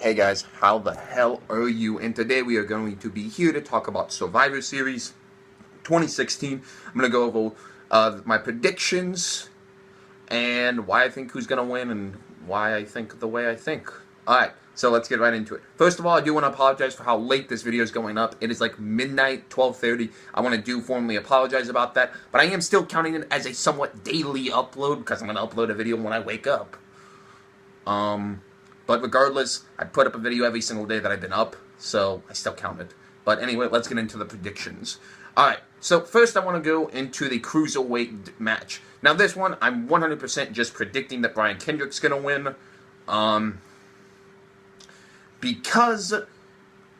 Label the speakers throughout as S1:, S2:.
S1: Hey guys, how the hell are you? And today we are going to be here to talk about Survivor Series 2016. I'm going to go over my predictions and why I think who's going to win and why I think the way I think. Alright, so let's get right into it. First of all, I do want to apologize for how late this video is going up. It is like midnight, 12:30. I want to formally apologize about that, but I am still counting it as a somewhat daily upload because I'm going to upload a video when I wake up. But regardless, I put up a video every single day that I've been up, so I still count it. But anyway, let's get into the predictions. Alright, so first I want to go into the Cruiserweight match. Now this one, I'm 100% just predicting that Brian Kendrick's going to win. Because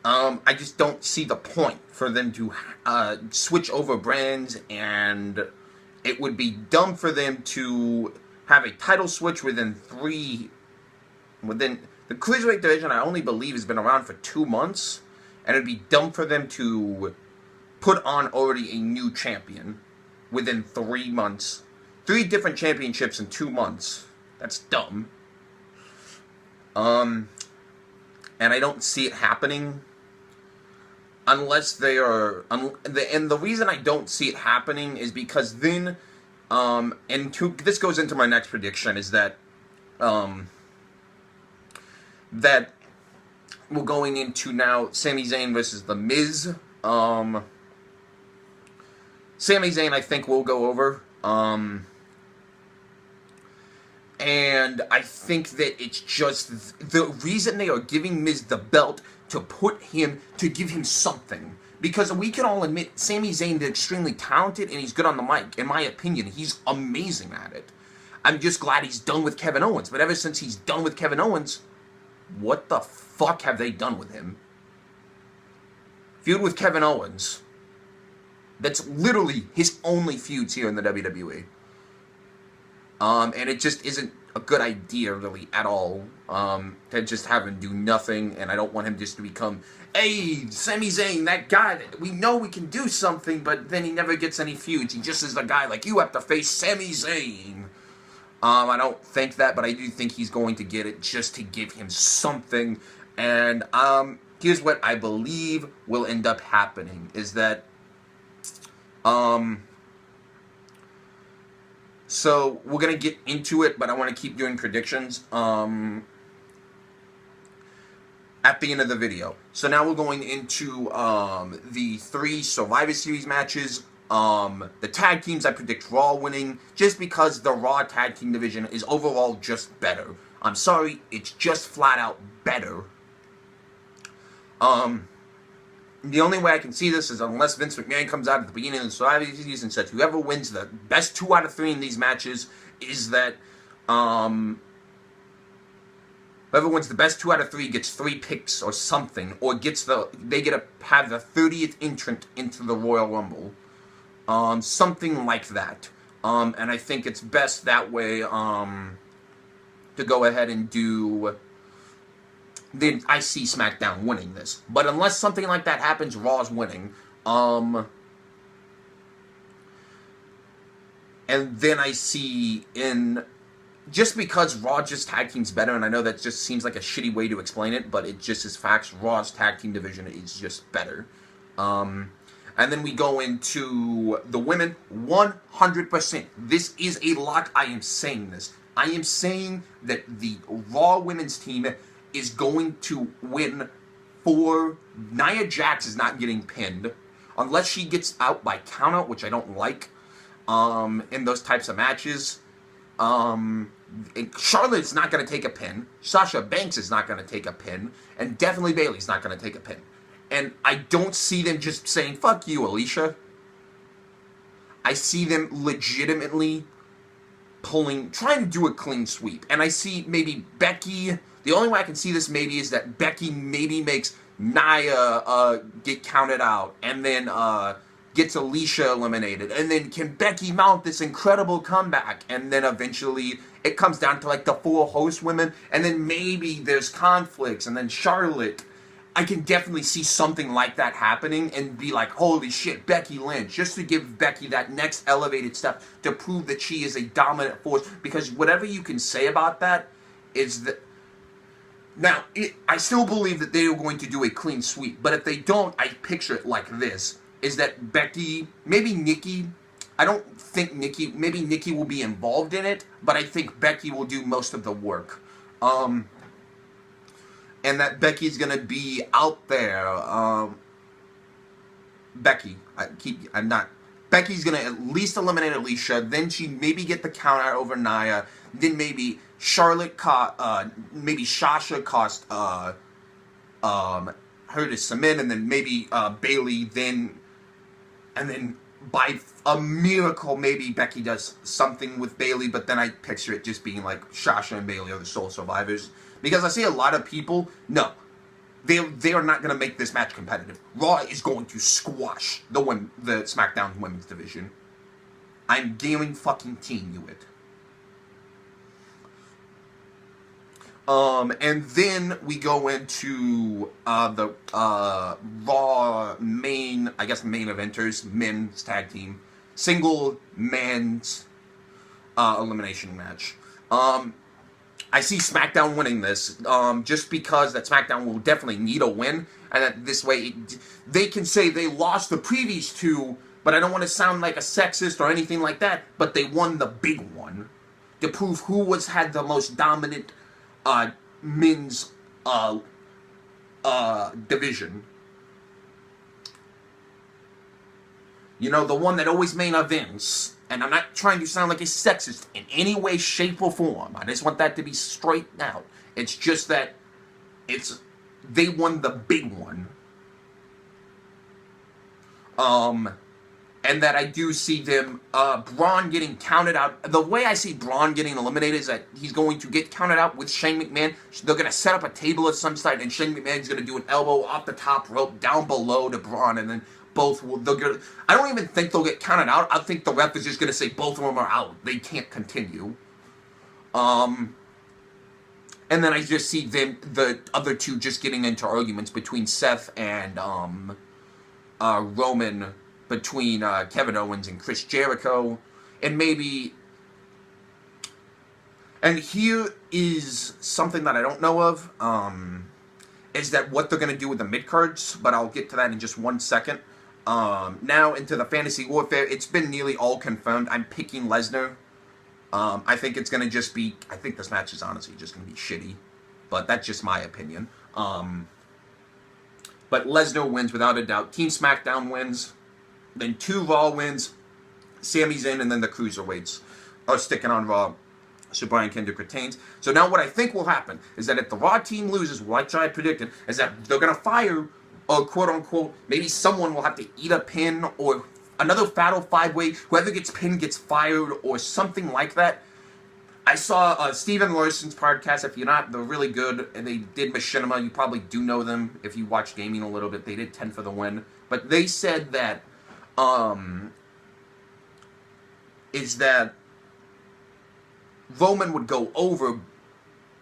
S1: I just don't see the point for them to switch over brands, and it would be dumb for them to have a title switch within the Cruiserweight division. I only believe has been around for 2 months, and it'd be dumb for them to put on already a new champion within 3 months. 3 different championships in 2 months. That's dumb. And I don't see it happening unless they are. And the reason I don't see it happening is because then, this goes into my next prediction, is that, that we're going into now Sami Zayn versus The Miz. Sami Zayn, I think, will go over. And I think that it's just the reason they are giving Miz the belt to give him something. Because we can all admit Sami Zayn is extremely talented and he's good on the mic. In my opinion, he's amazing at it. I'm just glad he's done with Kevin Owens. But ever since he's done with Kevin Owens, what the fuck have they done with him? Feud with Kevin Owens. That's literally his only feuds here in the WWE. And it just isn't a good idea, really, at all, to just have him do nothing, and I don't want him just to become, hey, Sami Zayn, that guy, that we know we can do something, but then he never gets any feuds. He just is a guy like, you have to face Sami Zayn. I don't think that, but I do think he's going to get it just to give him something, and, here's what I believe will end up happening, is that, so we're going to get into it, but I want to keep doing predictions, at the end of the video. So now we're going into, the 3 Survivor Series matches. The tag teams, I predict Raw winning, just because the Raw tag team division is overall just better. I'm sorry, it's just flat out better. The only way I can see this is unless Vince McMahon comes out at the beginning of the Survivor Series and says whoever wins the best 2 out of 3 in these matches is that, whoever wins the best 2 out of 3 gets 3 picks or something, or they get to have the 30th entrant into the Royal Rumble. Something like that. And I think it's best that way, to go ahead and do. Then I see SmackDown winning this. But unless something like that happens, Raw's winning. And then I see just because Raw just tag team's better, and I know that just seems like a shitty way to explain it, but it just is facts. Raw's tag team division is just better. And then we go into the women, 100%. This is a lock. I am saying this. I am saying that the Raw women's team is going to win Nia Jax is not getting pinned. Unless she gets out by countout, which I don't like, in those types of matches. Charlotte's not going to take a pin. Sasha Banks is not going to take a pin. And definitely Bayley's not going to take a pin. And I don't see them just saying, fuck you, Alicia. I see them legitimately trying to do a clean sweep. And I see maybe Becky. The only way I can see this maybe is that Becky maybe makes Nia get counted out. And then gets Alicia eliminated. And then can Becky mount this incredible comeback? And then eventually it comes down to like the 4 host women. And then maybe there's conflicts. And then Charlotte. I can definitely see something like that happening and be like, holy shit, Becky Lynch, just to give Becky that next elevated step to prove that she is a dominant force. Because whatever you can say about that is that Now, I still believe that they are going to do a clean sweep, but if they don't, I picture it like this, is that Becky, maybe Nikki, I don't think maybe Nikki will be involved in it, but I think Becky will do most of the work. And that Becky's going to be out there. Becky's going to at least eliminate Alicia, then she maybe get the count out over Nia, then maybe maybe Sasha cost her to submit, and then maybe Bayley, and then by a miracle maybe Becky does something with Bayley, but then I picture it just being like Sasha and Bayley are the sole survivors, because I see a lot of people, no, they are not going to make this match competitive. Raw is going to squash the SmackDown Women's Division. I'm guaranteeing you it. And then we go into the Raw main eventers, men's tag team, single men's elimination match. I see SmackDown winning this, just because that SmackDown will definitely need a win, and that this way they can say they lost the previous two, but I don't want to sound like a sexist or anything like that, but they won the big one to prove who had the most dominant men's division. You know, the one that always main events. And I'm not trying to sound like a sexist in any way, shape, or form. I just want that to be straight out. It's just that they won the big one. And that I do see them, Braun getting counted out. The way I see Braun getting eliminated is that he's going to get counted out with Shane McMahon. They're going to set up a table of some sort, and Shane McMahon's going to do an elbow off the top rope down below to Braun, and then I don't even think they'll get counted out. I think the ref is just going to say both of them are out. They can't continue. And then I just see the other two just getting into arguments between Seth and Roman, between Kevin Owens and Chris Jericho, and maybe. And here is something that I don't know of, is that what they're going to do with the mid-cards, but I'll get to that in just 1 second. Now into the Fantasy Warfare, it's been nearly all confirmed. I'm picking Lesnar. I think it's going to just be, I think this match is honestly just going to be shitty, but that's just my opinion. But Lesnar wins without a doubt. Team SmackDown wins. Then 2 Raw wins. Sami's in, and then the Cruiserweights are sticking on Raw. So Brian Kendrick retains. So now what I think will happen is that if the Raw team loses, like I predicted, is that they're going to fire, or quote-unquote, maybe someone will have to eat a pin, or another Fatal 5-Way, whoever gets pinned gets fired, or something like that. I saw Steven Larson's podcast. If you're not, they're really good, and they did Machinima. You probably do know them if you watch gaming a little bit. They did 10 for the win. But they said that, Roman would go over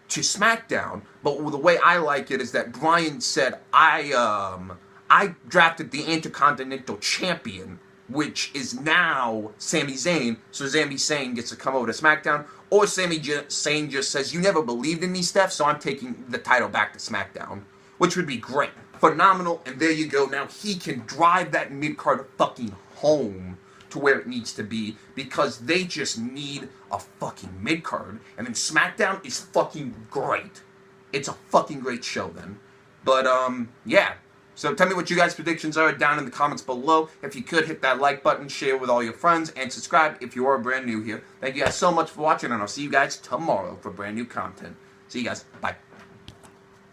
S1: to SmackDown, but the way I like it is that Brian said, I drafted the Intercontinental Champion, which is now Sami Zayn, so Sami Zayn gets to come over to SmackDown, or Sami Zayn just says, you never believed in me, Steph, so I'm taking the title back to SmackDown, which would be great. Phenomenal, and there you go. Now he can drive that mid-card fucking home to where it needs to be, because they just need a fucking mid-card, and then SmackDown is fucking great. It's a fucking great show then. But, yeah. So tell me what you guys' predictions are down in the comments below. If you could, hit that like button, share with all your friends, and subscribe if you are brand new here. Thank you guys so much for watching, and I'll see you guys tomorrow for brand new content. See you guys. Bye.